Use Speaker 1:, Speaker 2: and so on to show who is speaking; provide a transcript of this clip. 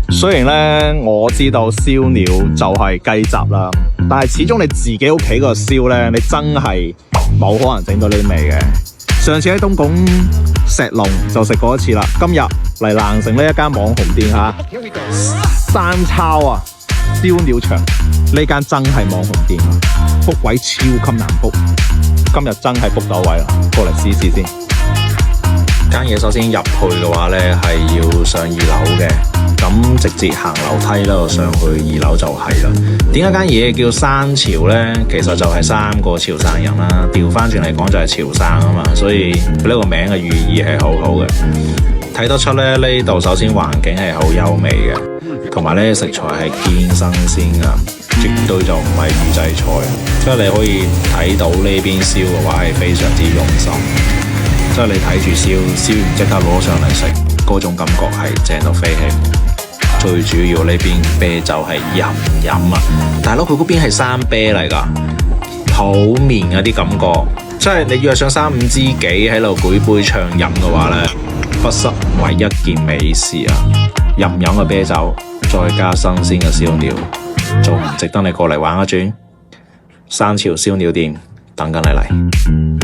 Speaker 1: 雖然咧我知道燒鳥就係雞雜啦，但係始終你自己屋企個燒咧，你真係冇可能整到呢啲味嘅。上次喺東莞石龍就食過一次啦，今日嚟蘭城呢一間網紅店吓，山抄啊燒鳥場呢間真係網紅店啊，book位超級難 book，今日真係 book 到位啦，過嚟試試先。間嘢首先入去嘅話咧係要上2樓嘅，咁直接行樓梯啦上去2樓就係啦。點解間嘢叫山潮咧？其實就係3個潮汕人啦，調翻轉嚟講就係潮汕啊嘛，所以呢個名嘅寓意係好好嘅。睇得出咧呢度首先環境係好優美嘅，同埋咧食材係堅新鮮噶，絕對就唔係預製菜，所以你可以睇到呢邊燒嘅話係非常之用心。即係你睇住燒完即刻攞上嚟食，嗰種感覺係正到飛起。最主要呢邊啤酒係飲啊，大佬佢嗰邊係生啤嚟噶，好綿嗰啲感覺。即係你約上3、5知己喺度舉杯暢飲嘅話呢，不失為一件美事啊！任飲嘅啤酒，再加新鮮嘅燒鳥，仲唔值得你過嚟玩一轉？山潮燒鳥店等緊你嚟。